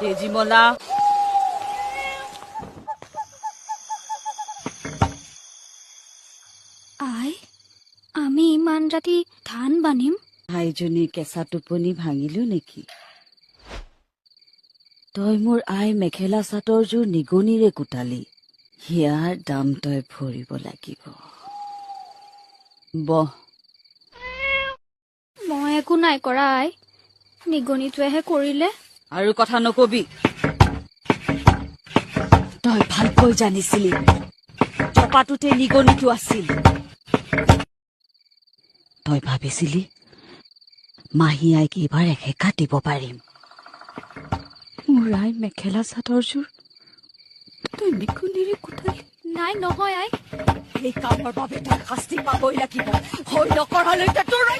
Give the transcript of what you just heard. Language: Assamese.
তেজীমলা আই আমি ইমান ৰাতি ধান বান্ধিম আইজনী কেঁচা টোপনি ভাঙিলো নেকি তই মোৰ আই মেখেলা চাদৰযোৰ নিগনিৰে কুটালি হিয়াৰ দাম তই ভৰিব লাগিব বহ মই একো নাই কৰা আই নিগনিটোৱেহে কৰিলে আৰু কথা নকবি তই ভালকৈ জানিছিলি টপাটোতে নিগনিটো আছিল তই ভাবিছিলি মাহী আইক এইবাৰ এসেকা দিব পাৰিম মোৰ আই মেখেলা চাদৰযোৰ তই নিগনিৰে কুটালি নাই নহয় আই এই কামৰ বাবে তই শাস্তি পাবই লাগিব হৈ নকৰালৈকে তোৰ